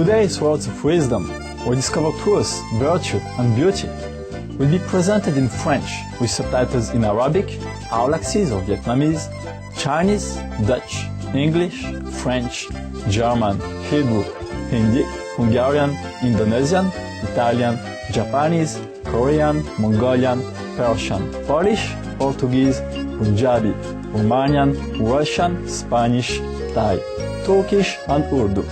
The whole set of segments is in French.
Today's words of wisdom, we discover truth, virtue and beauty, will be presented in French with subtitles in Arabic, Aulaxese or Vietnamese, Chinese, Dutch, English, French, German, Hebrew, Hindi, Hungarian, Indonesian, Italian, Japanese, Korean, Mongolian, Persian, Polish, Portuguese, Punjabi, Romanian, Russian, Spanish, Thai, Turkish and Urdu.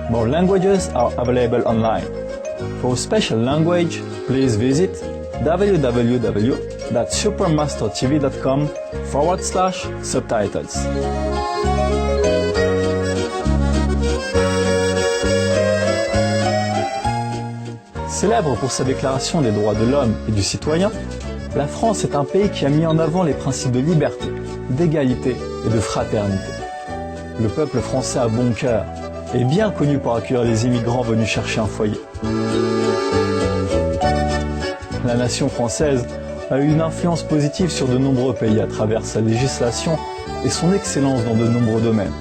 More languages are available online. For a special language, please visit www.supermastertv.com/subtitles. Célèbre pour sa déclaration des droits de l'homme et du citoyen, la France est un pays qui a mis en avant les principes de liberté, d'égalité et de fraternité. Le peuple français a bon cœur et bien connu pour accueillir les immigrants venus chercher un foyer. La nation française a eu une influence positive sur de nombreux pays à travers sa législation et son excellence dans de nombreux domaines.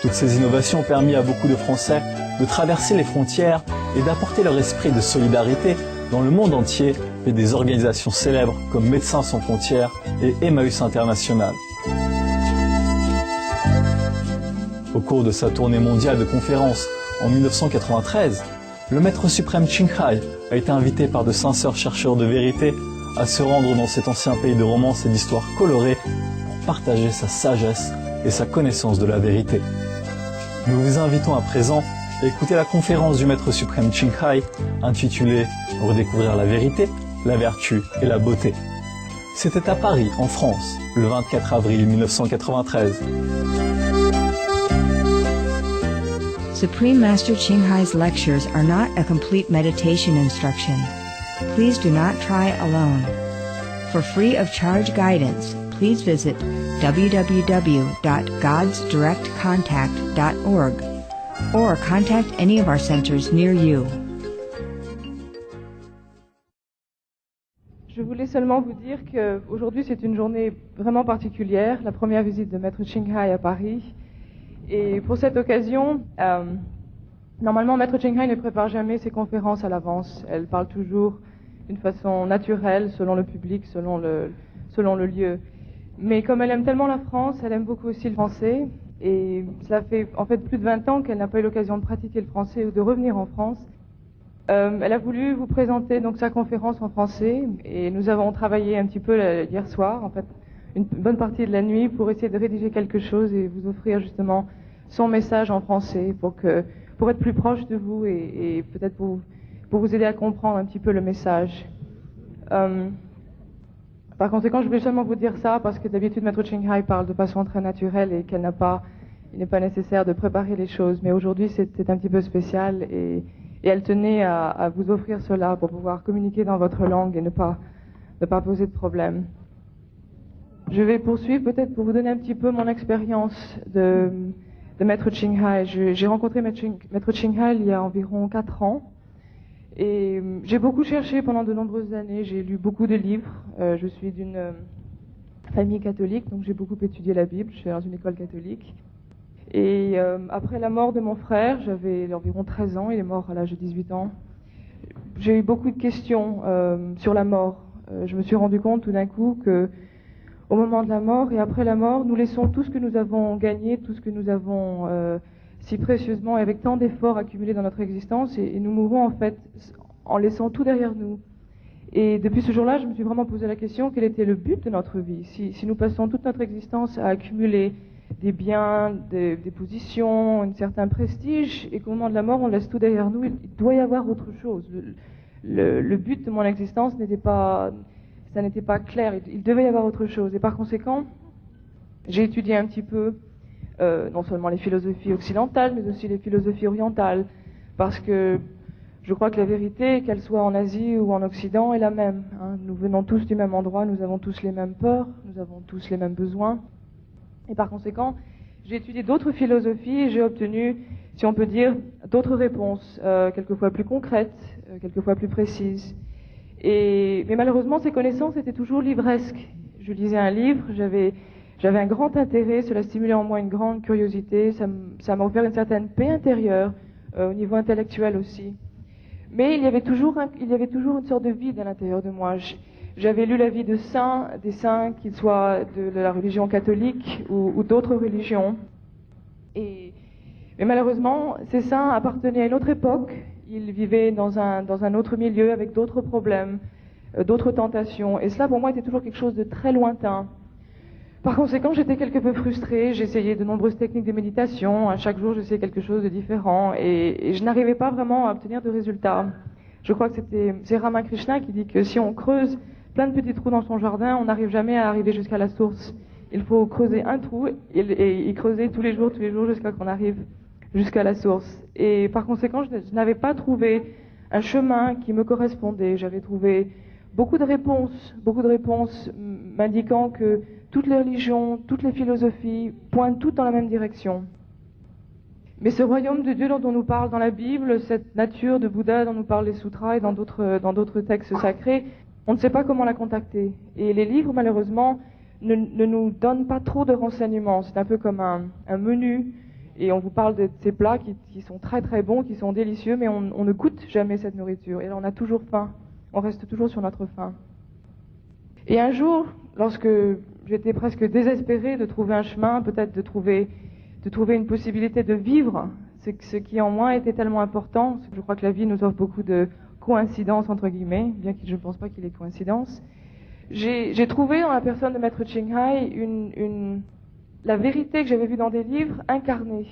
Toutes ces innovations ont permis à beaucoup de Français de traverser les frontières et d'apporter leur esprit de solidarité dans le monde entier et des organisations célèbres comme Médecins sans frontières et Emmaüs International. Au cours de sa tournée mondiale de conférences en 1993, le maître suprême Ching Hai a été invité par de sincères chercheurs de vérité à se rendre dans cet ancien pays de romances et d'histoires colorées pour partager sa sagesse et sa connaissance de la vérité. Nous vous invitons à présent à écouter la conférence du maître suprême Ching Hai intitulée « Redécouvrir la vérité, la vertu et la beauté ». C'était à Paris, en France, le 24 avril 1993. Supreme Master Ching Hai's lectures are not a complete meditation instruction. Please do not try alone. For free of charge guidance, please visit www.godsdirectcontact.org or contact any of our centers near you. Je voulais seulement vous dire qu'aujourd'hui c'est une journée vraiment particulière, la première visite de Maître Ching Hai à Paris. Et pour cette occasion, normalement Maître Ching Hai ne prépare jamais ses conférences à l'avance. Elle parle toujours d'une façon naturelle, selon le public, selon le lieu. Mais comme elle aime tellement la France, elle aime beaucoup aussi le français. Et cela fait en fait plus de 20 ans qu'elle n'a pas eu l'occasion de pratiquer le français ou de revenir en France. Elle a voulu vous présenter donc sa conférence en français et nous avons travaillé un petit peu hier soir, en fait une bonne partie de la nuit pour essayer de rédiger quelque chose et vous offrir justement son message en français pour être plus proche de vous et peut-être pour vous aider à comprendre un petit peu le message. Par conséquent, je voulais seulement vous dire ça parce que d'habitude Maître Ching Hai parle de façon très naturelle et il n'est pas nécessaire de préparer les choses. Mais aujourd'hui, c'était un petit peu spécial et elle tenait à vous offrir cela pour pouvoir communiquer dans votre langue et ne pas poser de problème. Je vais poursuivre peut-être pour vous donner un petit peu mon expérience de Maître Ching Hai. J'ai rencontré Maître Ching Hai il y a environ 4 ans. Et j'ai beaucoup cherché pendant de nombreuses années, j'ai lu beaucoup de livres. Je suis d'une famille catholique, donc j'ai beaucoup étudié la Bible, je suis dans une école catholique. Et après la mort de mon frère, j'avais environ 13 ans, il est mort à l'âge de 18 ans. J'ai eu beaucoup de questions sur la mort. Je me suis rendu compte tout d'un coup que au moment de la mort et après la mort, nous laissons tout ce que nous avons gagné, tout ce que nous avons si précieusement et avec tant d'efforts accumulés dans notre existence et nous mourons en fait en laissant tout derrière nous. Et depuis ce jour-là, je me suis vraiment posé la question, quel était le but de notre vie? Si nous passons toute notre existence à accumuler des biens, des positions, un certain prestige, et qu'au moment de la mort, on laisse tout derrière nous, il doit y avoir autre chose. Le but de mon existence n'était pas clair, il devait y avoir autre chose. Et par conséquent, j'ai étudié un petit peu non seulement les philosophies occidentales, mais aussi les philosophies orientales, parce que je crois que la vérité, qu'elle soit en Asie ou en Occident, est la même. Nous venons tous du même endroit, nous avons tous les mêmes peurs, nous avons tous les mêmes besoins. Et par conséquent, j'ai étudié d'autres philosophies et j'ai obtenu, si on peut dire, d'autres réponses, quelquefois plus concrètes, quelquefois plus précises. Mais malheureusement, ces connaissances étaient toujours livresques. Je lisais un livre, j'avais un grand intérêt, cela stimulait en moi une grande curiosité, ça m'a offert une certaine paix intérieure. au niveau intellectuel aussi. Mais il y avait toujours une sorte de vide à l'intérieur de moi. J'avais lu la vie de saints, des saints qu'ils soient de la religion catholique ou d'autres religions. Mais malheureusement, ces saints appartenaient à une autre époque. Ils vivaient dans un autre milieu avec d'autres problèmes, d'autres tentations. Et cela, pour moi, était toujours quelque chose de très lointain. Par conséquent, j'étais quelque peu frustrée. J'essayais de nombreuses techniques de méditation. À chaque jour, j'essayais quelque chose de différent. Et je n'arrivais pas vraiment à obtenir de résultats. Je crois que c'est Ramakrishna qui dit que si on creuse plein de petits trous dans son jardin, on n'arrive jamais à arriver jusqu'à la source. Il faut creuser un trou et y creuser tous les jours, jusqu'à qu'on arrive jusqu'à la source. Et par conséquent, je n'avais pas trouvé un chemin qui me correspondait. J'avais trouvé beaucoup de réponses m'indiquant que toutes les religions, toutes les philosophies pointent toutes dans la même direction. Mais ce royaume de Dieu dont on nous parle dans la Bible, cette nature de Bouddha dont nous parlent les sutras et dans d'autres textes sacrés, on ne sait pas comment la contacter. Et les livres, malheureusement, ne nous donnent pas trop de renseignements. C'est un peu comme un menu, et on vous parle de ces plats qui sont très très bons, qui sont délicieux, mais on ne goûte jamais cette nourriture. Et là, on a toujours faim. On reste toujours sur notre faim. Et un jour, lorsque j'étais presque désespérée de trouver un chemin, peut-être de trouver une possibilité de vivre, ce qui en moi était tellement important. Je crois que la vie nous offre beaucoup de coïncidences, entre guillemets, bien que je ne pense pas qu'il y ait coïncidence. J'ai trouvé dans la personne de Maître Ching Hai la vérité que j'avais vue dans des livres incarnée.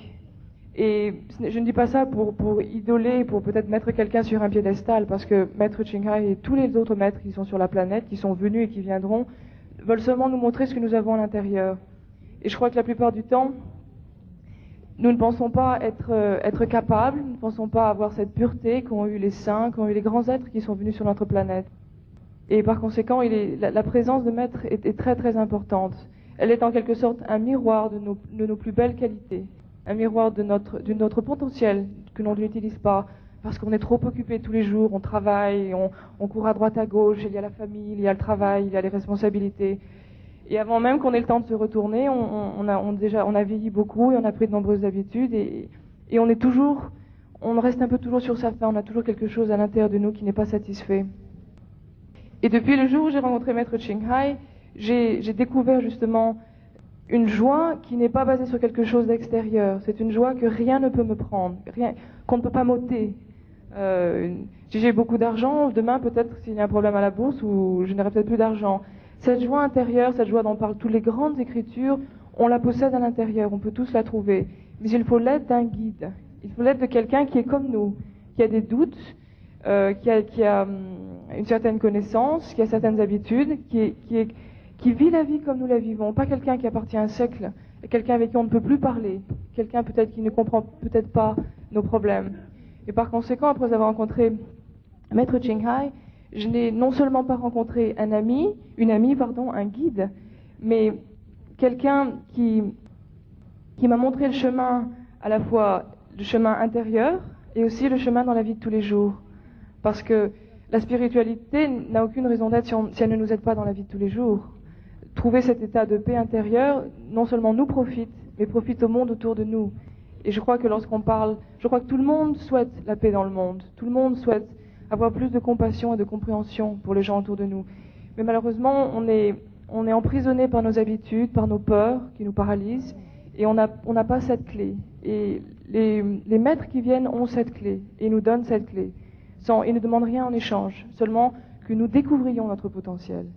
Et je ne dis pas ça pour idoler, pour peut-être mettre quelqu'un sur un piédestal, parce que Maître Ching Hai et tous les autres maîtres qui sont sur la planète, qui sont venus et qui viendront, veulent seulement nous montrer ce que nous avons à l'intérieur. Et je crois que la plupart du temps, nous ne pensons pas être capables, nous ne pensons pas avoir cette pureté qu'ont eu les saints, qu'ont eu les grands êtres qui sont venus sur notre planète. Et par conséquent, la présence de Maître est très très importante. Elle est en quelque sorte un miroir de nos plus belles qualités, un miroir de notre potentiel que l'on n'utilise pas, parce qu'on est trop occupé tous les jours, on travaille, on court à droite à gauche, il y a la famille, il y a le travail, il y a les responsabilités. Et avant même qu'on ait le temps de se retourner, on a vieilli beaucoup et on a pris de nombreuses habitudes et on reste un peu toujours sur sa faim, on a toujours quelque chose à l'intérieur de nous qui n'est pas satisfait. Et depuis le jour où j'ai rencontré Maître Ching Hai, j'ai découvert justement une joie qui n'est pas basée sur quelque chose d'extérieur. C'est une joie que rien ne peut me prendre, qu'on ne peut pas m'ôter. Si j'ai beaucoup d'argent, demain peut-être s'il y a un problème à la bourse ou je n'aurai peut-être plus d'argent. Cette joie intérieure, cette joie dont parlent toutes les grandes écritures, on la possède à l'intérieur, on peut tous la trouver. Mais il faut l'aide d'un guide. Il faut l'aide de quelqu'un qui est comme nous, qui a des doutes, qui a une certaine connaissance, qui a certaines habitudes, qui vit la vie comme nous la vivons. Pas quelqu'un qui appartient à un siècle, quelqu'un avec qui on ne peut plus parler, quelqu'un peut-être qui ne comprend peut-être pas nos problèmes. Et par conséquent, après avoir rencontré Maître Ching Hai, je n'ai non seulement pas rencontré un guide, mais quelqu'un qui m'a montré le chemin, à la fois le chemin intérieur et aussi le chemin dans la vie de tous les jours. Parce que la spiritualité n'a aucune raison d'être si elle ne nous aide pas dans la vie de tous les jours. Trouver cet état de paix intérieure, non seulement nous profite, mais profite au monde autour de nous. Et je crois que je crois que tout le monde souhaite la paix dans le monde. Tout le monde souhaite avoir plus de compassion et de compréhension pour les gens autour de nous. Mais malheureusement, on est emprisonné par nos habitudes, par nos peurs qui nous paralysent, et on n'a pas cette clé. Et les maîtres qui viennent ont cette clé, et nous donnent cette clé. Ils ne demandent rien en échange, seulement que nous découvrions notre potentiel,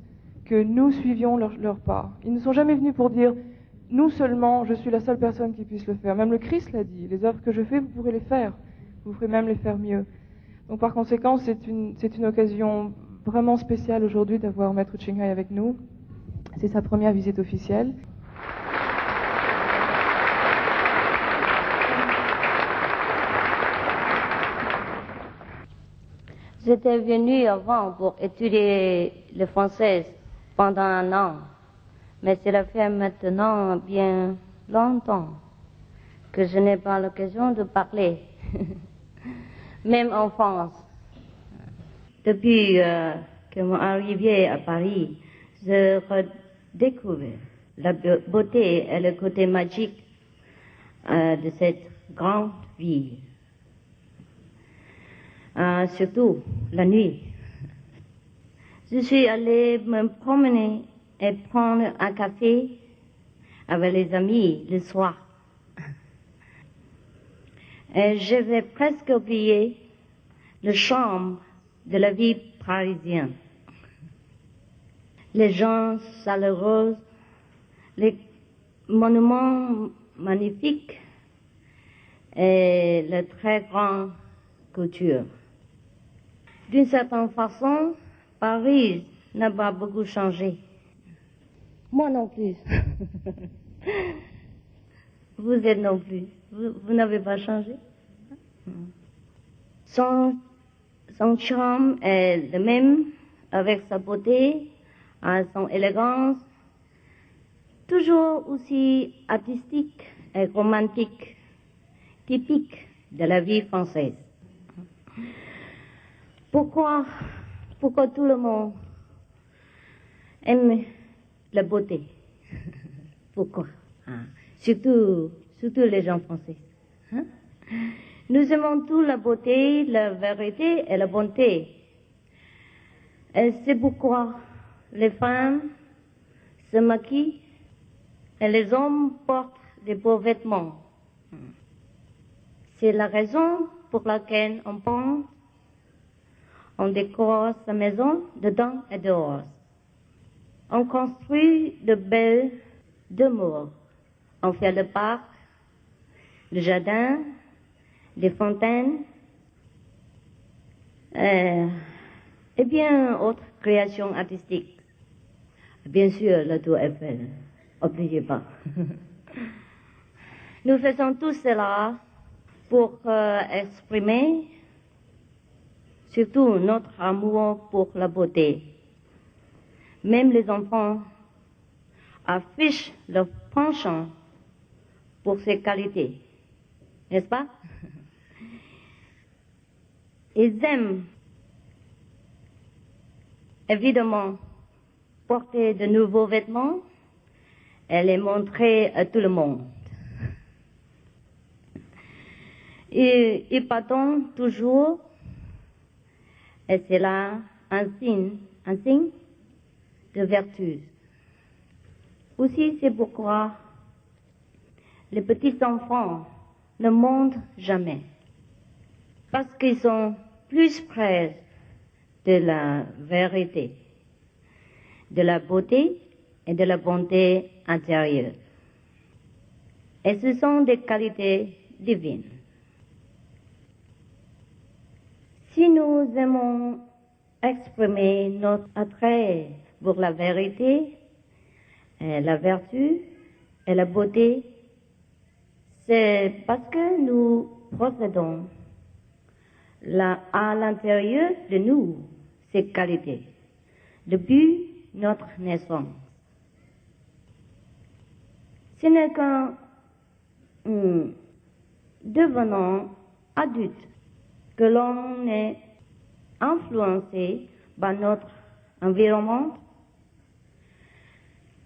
que nous suivions leur pas. Ils ne sont jamais venus pour dire « nous seulement, je suis la seule personne qui puisse le faire ». Même le Christ l'a dit, les œuvres que je fais, vous pourrez les faire, vous pourrez même les faire mieux. Donc par conséquent, c'est une occasion vraiment spéciale aujourd'hui d'avoir Maître Ching Hai avec nous. C'est sa première visite officielle. J'étais venue avant pour étudier le français pendant un an, mais cela fait maintenant bien longtemps que je n'ai pas l'occasion de parler, même en France. Depuis que mon arrivée à Paris, je redécouvre la beauté et le côté magique de cette grande ville. surtout la nuit. Je suis allée me promener et prendre un café avec les amis le soir. Et je vais presque oublier le charme de la vie parisienne. Les gens chaleureux, les monuments magnifiques et la très grande culture. D'une certaine façon, Paris n'a pas beaucoup changé. Moi non plus. Vous êtes non plus. Vous n'avez pas changé. Son charme est le même, avec sa beauté, son élégance, toujours aussi artistique et romantique, typique de la vie française. Pourquoi tout le monde aime la beauté? Pourquoi? Surtout les gens français. Hein? Nous aimons tous la beauté, la vérité et la bonté. Et c'est pourquoi les femmes se maquillent et les hommes portent des beaux vêtements. C'est la raison pour laquelle on pense, on décore sa maison dedans et dehors. On construit de belles demeures. On fait le parc, le jardin, des fontaines, et bien autres créations artistiques. Bien sûr, la tour Eiffel, n'oubliez pas. Nous faisons tout cela pour exprimer surtout notre amour pour la beauté. Même les enfants affichent leur penchant pour ces qualités, n'est-ce pas? Ils aiment évidemment porter de nouveaux vêtements et les montrer à tout le monde. Et ils pardonnent toujours, et c'est là un signe de vertu. Aussi, c'est pourquoi les petits enfants ne mentent jamais, parce qu'ils sont plus près de la vérité, de la beauté et de la bonté intérieure. Et ce sont des qualités divines. Si nous aimons exprimer notre attrait pour la vérité, et la vertu et la beauté, c'est parce que nous possédons à l'intérieur de nous ces qualités depuis notre naissance. Ce n'est qu'en devenant adulte que l'on est influencé par notre environnement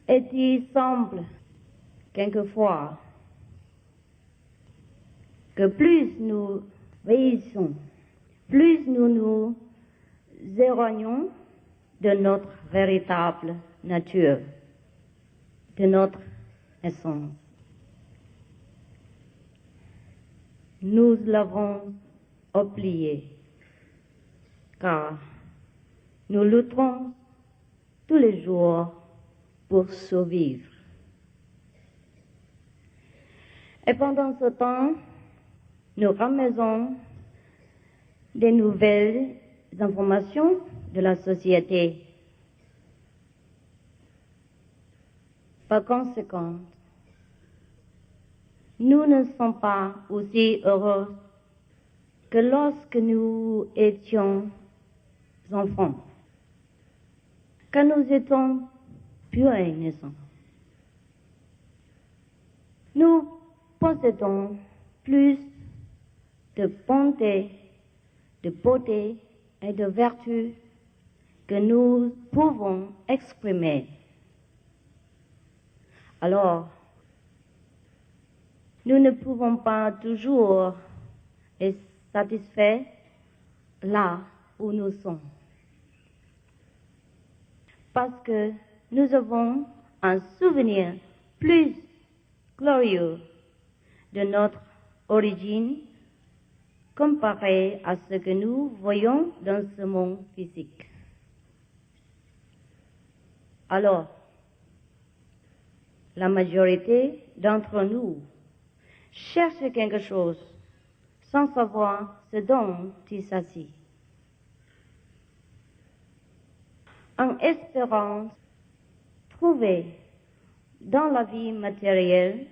et il semble quelquefois que plus nous vieillissons, plus nous nous éloignons de notre véritable nature, de notre essence. Nous l'avons oublié, car nous luttons tous les jours pour survivre. Et pendant ce temps, nous ramassons des nouvelles informations de la société. Par conséquent, nous ne sommes pas aussi heureux que lorsque nous étions enfants, quand nous étions purs et innocents. Nous possédons plus de bonté, de beauté et de vertu que nous pouvons exprimer. Alors, nous ne pouvons pas toujours être satisfaits là où nous sommes. Parce que nous avons un souvenir plus glorieux de notre origine comparé à ce que nous voyons dans ce monde physique. Alors, la majorité d'entre nous cherche quelque chose sans savoir ce dont il s'agit. En espérant trouver dans la vie matérielle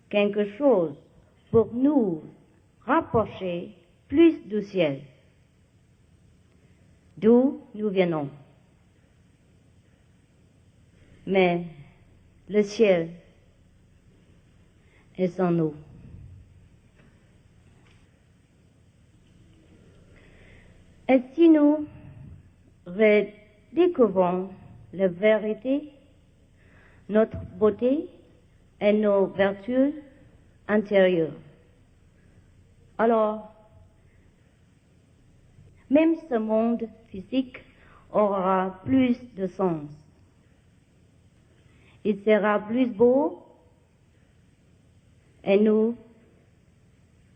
quelque chose pour nous rapprocher plus du ciel, d'où nous venons. Mais le ciel est en nous. Et si nous redécouvrons la vérité, notre beauté et nos vertus intérieures, alors même ce monde physique aura plus de sens. Il sera plus beau et nous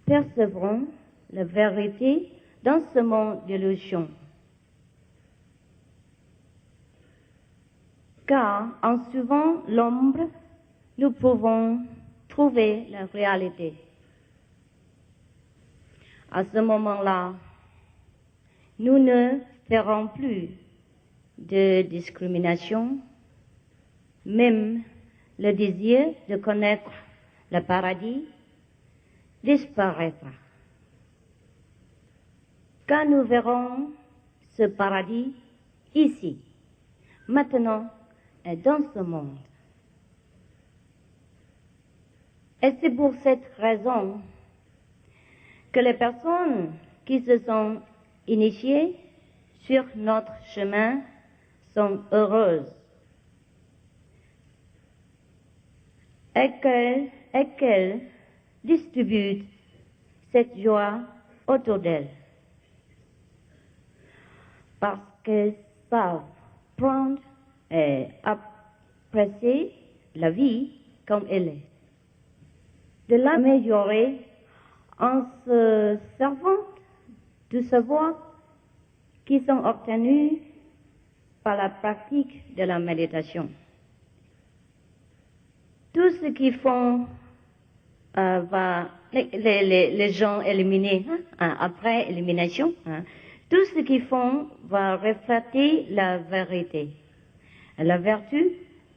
percevrons la vérité dans ce monde d'illusion. Car en suivant l'ombre, nous pouvons trouver la réalité. À ce moment-là, nous ne ferons plus de discrimination, même le désir de connaître le paradis disparaîtra. Quand nous verrons ce paradis ici, maintenant et dans ce monde. Et c'est pour cette raison que les personnes qui se sont initiées sur notre chemin sont heureuses et qu'elles distribuent cette joie autour d'elles parce qu'elles savent prendre et apprécier la vie comme elle est, de l'améliorer en se servant du savoir qui sont obtenus par la pratique de la méditation. Tout ce qu'ils font les gens éliminés après élimination, tout ce qu'ils font va refléter la vérité, la vertu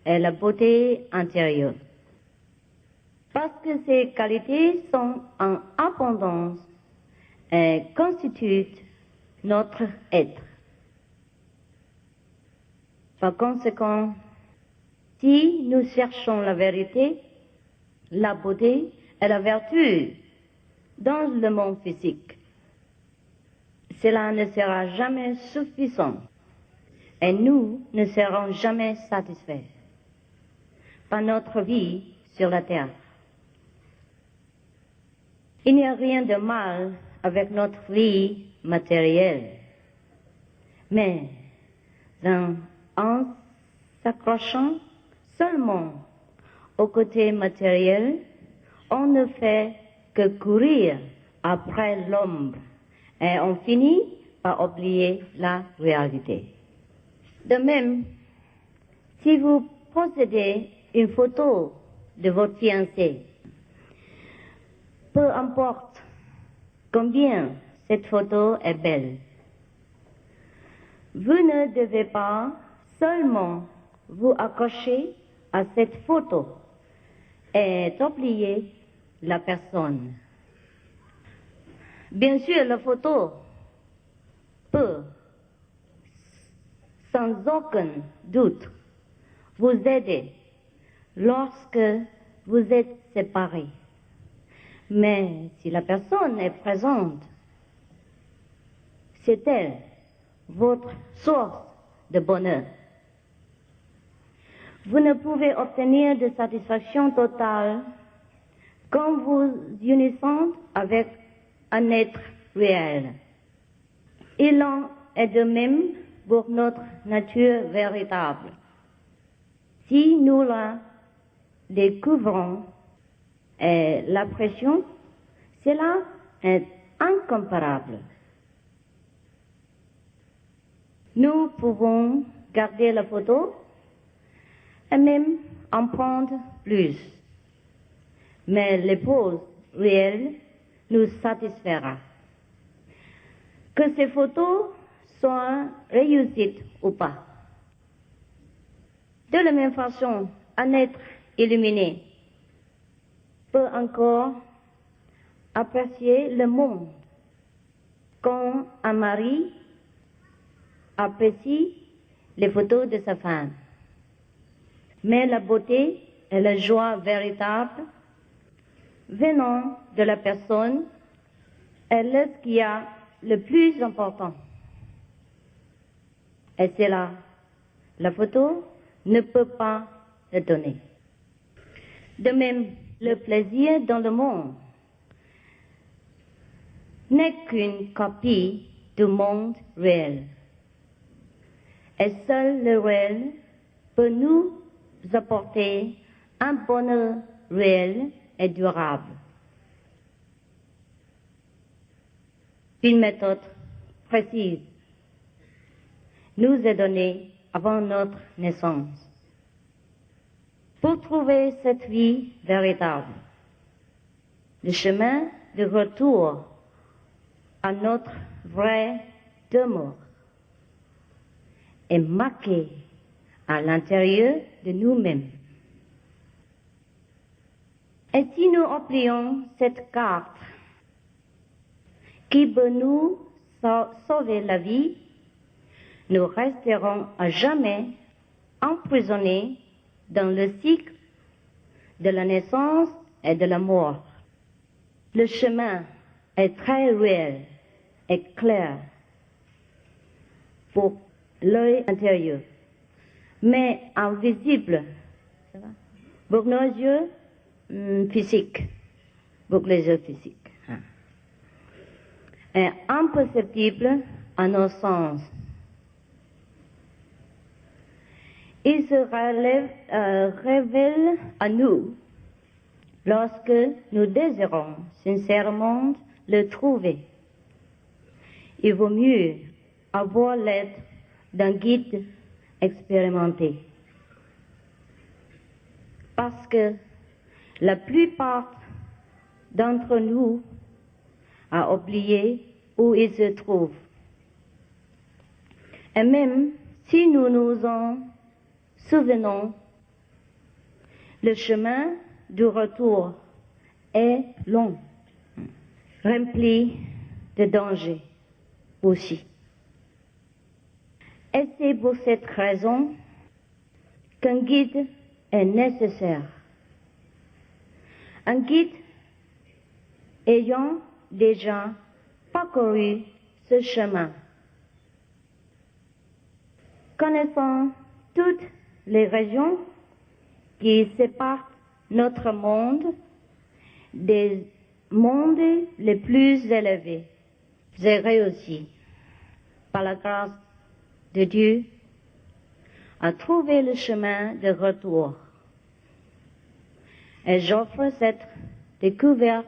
et la beauté intérieure. Parce que ces qualités sont en abondance et constituent notre être. Par conséquent, si nous cherchons la vérité, la beauté et la vertu dans le monde physique, cela ne sera jamais suffisant et nous ne serons jamais satisfaits par notre vie sur la terre. Il n'y a rien de mal avec notre vie matérielle, mais en s'accrochant seulement au côté matériel, on ne fait que courir après l'ombre et on finit par oublier la réalité. De même, si vous possédez une photo de votre fiancé, peu importe combien cette photo est belle, vous ne devez pas seulement vous accrocher à cette photo et oublier la personne. Bien sûr, la photo peut, sans aucun doute, vous aider lorsque vous êtes séparés. Mais si la personne est présente, c'est elle, votre source de bonheur. Vous ne pouvez obtenir de satisfaction totale qu'en vous unissant avec un être réel. Il en est de même pour notre nature véritable. Si nous la découvrons et l'apprécions, cela est incomparable. Nous pouvons garder la photo et même en prendre plus. Mais les poses réelles nous satisfera. Que ces photos soient réussites ou pas. De la même façon, un être illuminé peut encore apprécier le monde quand un mari apprécie les photos de sa femme. Mais la beauté et la joie véritable venant de la personne est ce qui est le plus important. Et c'est là, la photo ne peut pas le donner. De même, le plaisir dans le monde n'est qu'une copie du monde réel. Et seul le réel peut nous apporter un bonheur réel et durable. Une méthode précise nous est donnée avant notre naissance pour trouver cette vie véritable. Le chemin de retour à notre vrai demeure est marqué à l'intérieur de nous-mêmes. Et si nous oublions cette carte qui peut nous sauver la vie, nous resterons à jamais emprisonnés dans le cycle de la naissance et de la mort. Le chemin est très réel et clair pour l'œil intérieur, mais invisible pour nos yeux physiques, pour les yeux physiques, et imperceptible à nos sens. Il se révèle à nous lorsque nous désirons sincèrement le trouver. Il vaut mieux avoir l'aide d'un guide expérimenté. Parce que la plupart d'entre nous a oublié où il se trouve. Et même si nous nous en souvenons, le chemin du retour est long, rempli de dangers aussi. Et c'est pour cette raison qu'un guide est nécessaire. Un guide ayant déjà parcouru ce chemin, connaissant toutes les régions qui séparent notre monde des mondes les plus élevés. J'ai réussi, par la grâce de Dieu, à trouver le chemin de retour. Et j'offre cette découverte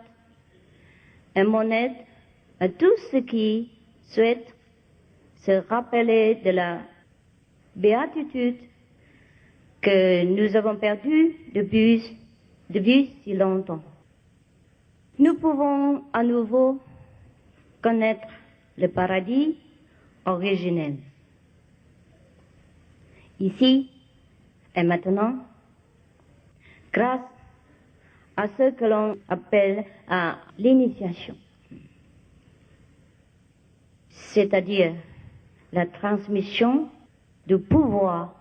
et mon aide à tous ceux qui souhaitent se rappeler de la béatitude que nous avons perdue depuis si longtemps. Nous pouvons à nouveau connaître le paradis originel. Ici et maintenant, grâce à ce que l'on appelle à l'initiation, c'est-à-dire la transmission du pouvoir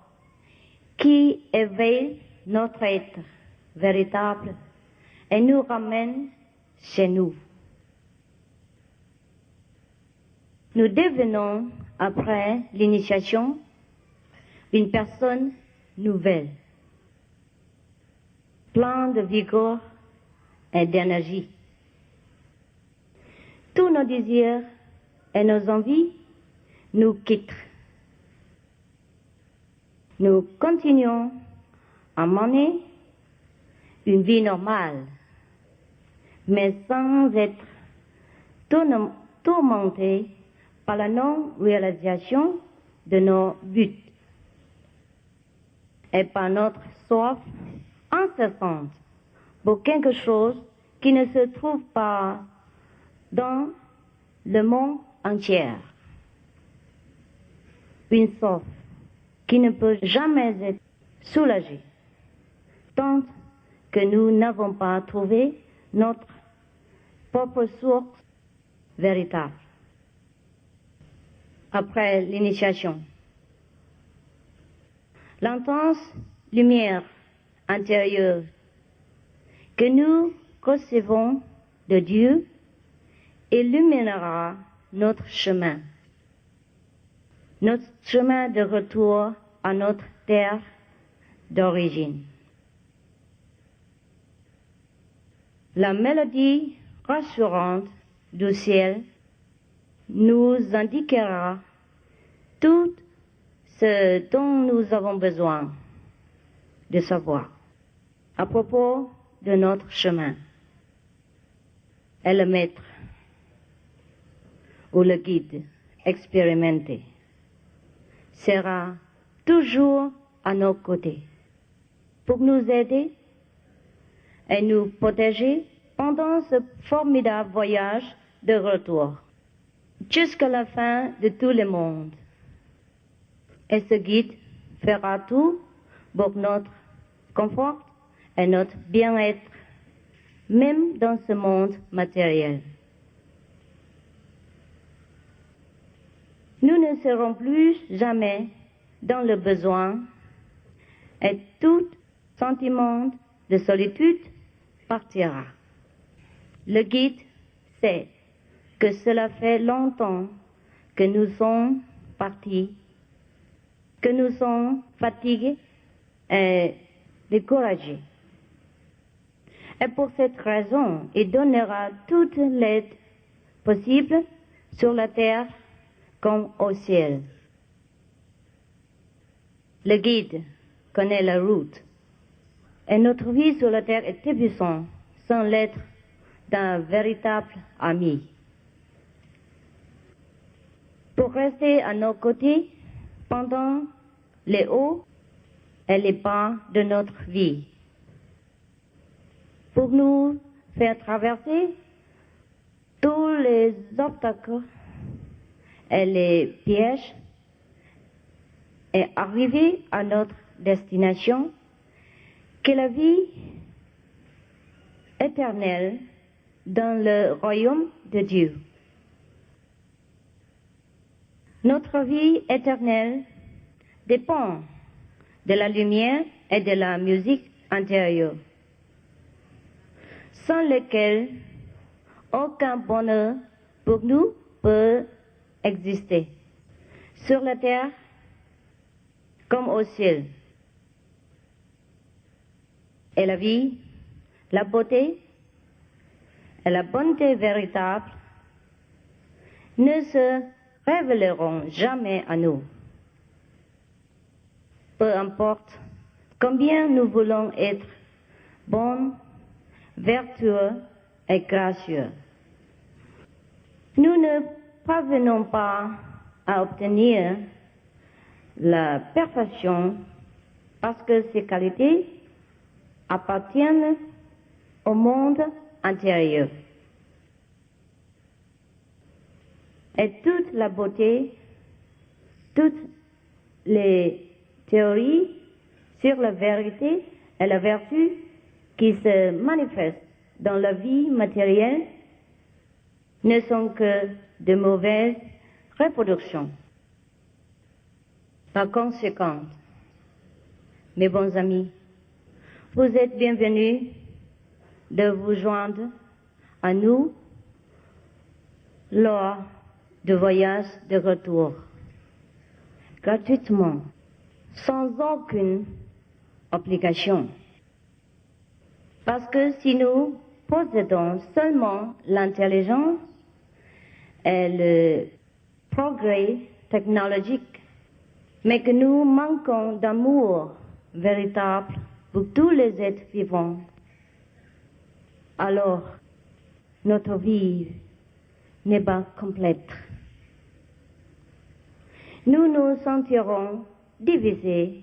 qui éveille notre être véritable et nous ramène chez nous. Nous devenons, après l'initiation, une personne nouvelle, pleine de vigueur et d'énergie. Tous nos désirs et nos envies nous quitte. Nous continuons à mener une vie normale, mais sans être tourmentés par la non-réalisation de nos buts et par notre soif incessante pour quelque chose qui ne se trouve pas dans le monde entier. Une soif qui ne peut jamais être soulagée tant que nous n'avons pas trouvé notre propre source véritable. Après l'initiation, l'intense lumière intérieure que nous recevons de Dieu illuminera notre chemin de retour à notre terre d'origine. La mélodie rassurante du ciel nous indiquera tout ce dont nous avons besoin de savoir à propos de notre chemin. Et le maître ou le guide expérimenté sera toujours à nos côtés pour nous aider et nous protéger pendant ce formidable voyage de retour jusqu'à la fin de tout le monde. Et ce guide fera tout pour notre confort et notre bien-être, même dans ce monde matériel. Nous ne serons plus jamais dans le besoin et tout sentiment de solitude partira. Le guide sait que cela fait longtemps que nous sommes partis, que nous sommes fatigués et découragés. Et pour cette raison, il donnera toute l'aide possible sur la terre comme au ciel. Le guide connaît la route et notre vie sur la terre est épuisante sans l'aide d'un véritable ami. Pour rester à nos côtés pendant les hauts et les bas de notre vie, pour nous faire traverser tous les obstacles et les pièges et arriver à notre destination, que la vie éternelle dans le royaume de Dieu. Notre vie éternelle dépend de la lumière et de la musique intérieure, sans lesquelles aucun bonheur pour nous peut exister, sur la terre comme au ciel. Et la vie, la beauté et la bonté véritable ne se révéleront jamais à nous. Peu importe combien nous voulons être bons, vertueux et gracieux. Nous ne parvenons pas à obtenir la perfection parce que ces qualités appartiennent au monde intérieur. Et toute la beauté, toutes les théories sur la vérité et la vertu qui se manifestent dans la vie matérielle ne sont que de mauvaises reproductions. Par conséquent, mes bons amis, vous êtes bienvenus de vous joindre à nous lors du voyage de retour, gratuitement, sans aucune obligation. Parce que si nous possédons seulement l'intelligence et le progrès technologique, mais que nous manquons d'amour véritable pour tous les êtres vivants, alors notre vie n'est pas complète. Nous nous sentirons divisés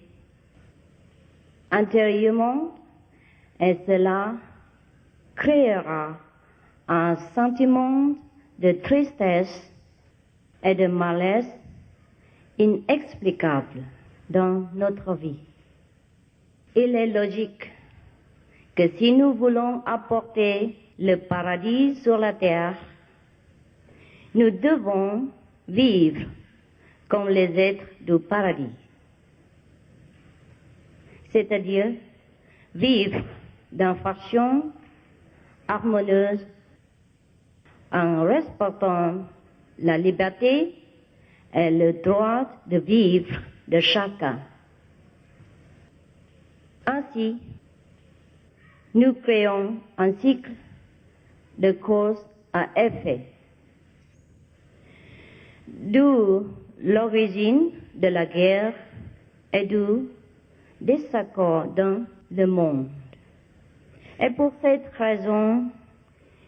intérieurement et cela créera un sentiment de tristesse et de malaise inexplicable dans notre vie. Il est logique que si nous voulons apporter le paradis sur la terre, nous devons vivre comme les êtres du paradis, c'est-à-dire vivre d'une façon harmonieuse en respectant la liberté et le droit de vivre de chacun. Ainsi, nous créons un cycle de cause à effet, d'où l'origine de la guerre et du désaccord dans le monde. Et pour cette raison,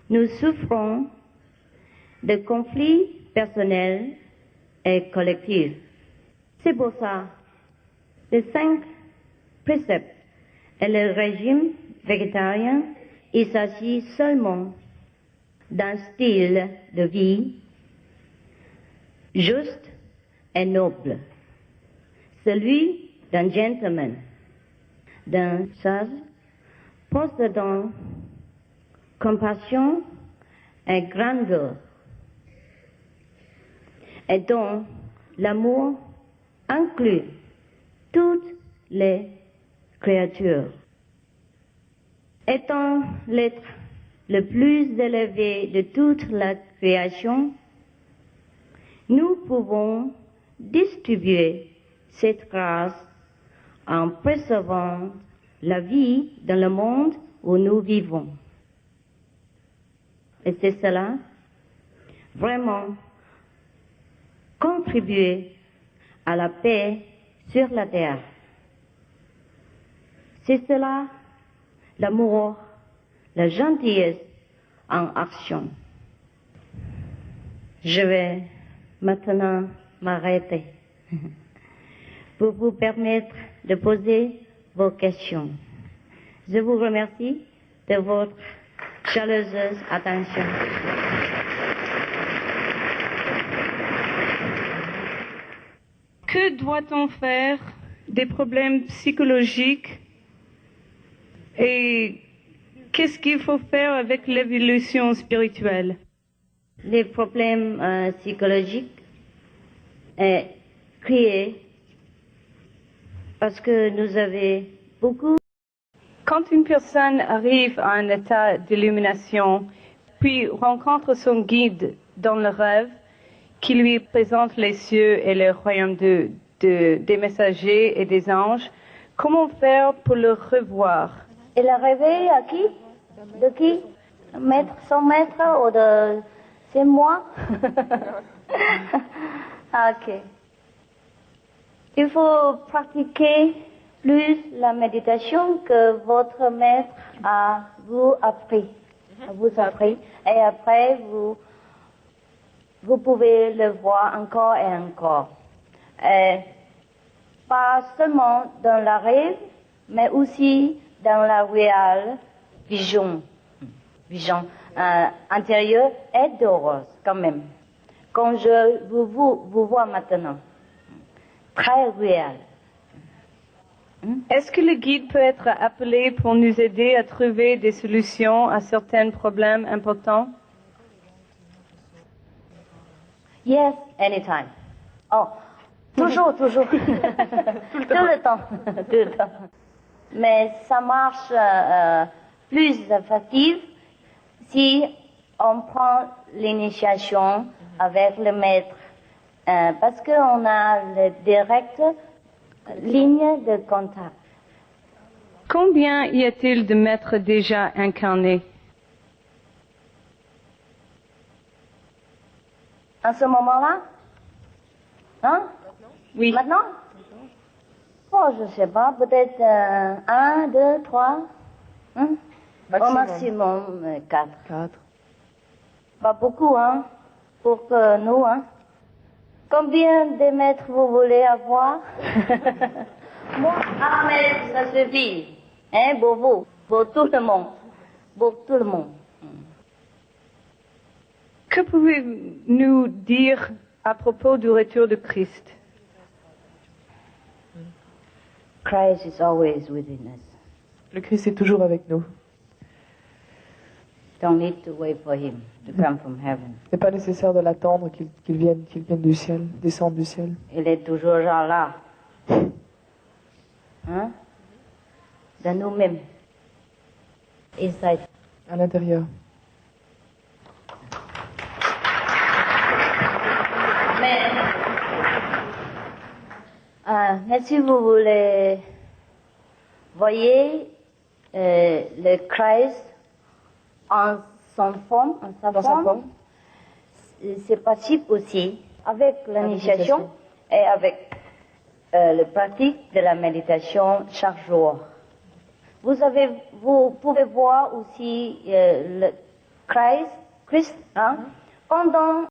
nous souffrons de conflits personnels et collectifs. C'est pour ça les 5 préceptes et le régime végétarien, il s'agit seulement d'un style de vie juste et noble, celui d'un gentleman, d'un sage possédant compassion et grandeur, et dont l'amour inclut toutes les créatures. Étant l'être le plus élevé de toute la création, nous pouvons distribuer cette grâce en préservant la vie dans le monde où nous vivons. Et c'est cela, vraiment, contribuer à la paix sur la terre. C'est cela, l'amour, la gentillesse en action. Je vais maintenant m'arrêter pour vous permettre de poser vos questions. Je vous remercie de votre chaleureuse attention. Que doit-on faire des problèmes psychologiques et qu'est-ce qu'il faut faire avec l'évolution spirituelle? Les problèmes psychologiques sont créés parce que nous avons beaucoup. Quand une personne arrive à un état d'illumination, puis rencontre son guide dans le rêve, qui lui présente les cieux et le royaume des messagers et des anges, comment faire pour le revoir? Il est rêvé à qui? De qui? Maître, son maître ou de... C'est moi? Ok. Il faut pratiquer plus la méditation que votre maître vous appris. Et après, vous pouvez le voir encore et encore. Et pas seulement dans la rêve, mais aussi dans la réelle vision intérieure et d'heureuse quand même. Quand je vous vois maintenant, très réel. Est-ce que le guide peut être appelé pour nous aider à trouver des solutions à certains problèmes importants? Yes, anytime. Oh, toujours. Tout le temps. Mais ça marche plus facile si on prend l'initiation avec le maître. Parce qu'on a le direct ligne de contact. Combien y a-t-il de maîtres déjà incarnés? À ce moment-là, Hein? Oui. Maintenant? Oh, je sais pas, peut-être 1, 2, 3. Hein? Au maximum 4. 4. Pas beaucoup, hein? Pour que nous, hein? Combien de mètres vous voulez avoir? Moi, 1 mètre, ça suffit. Hein, pour vous, pour tout le monde. Pour tout le monde. Que pouvez-vous dire à propos du retour de Christ? Christ is always within us. Le Christ est toujours avec nous. Don't need to wait for him to come from heaven. Il n'est pas nécessaire de l'attendre qu'il vienne du ciel, descende du ciel. Il est toujours genre là. Hein? De nous-mêmes. Inside. À l'intérieur. Mais si vous voulez, voyez le Christ en son forme, en sa Dans sa forme. C'est possible aussi avec l'initiation et avec le pratique de la méditation chaque jour. Vous pouvez voir aussi le Christ, hein, pendant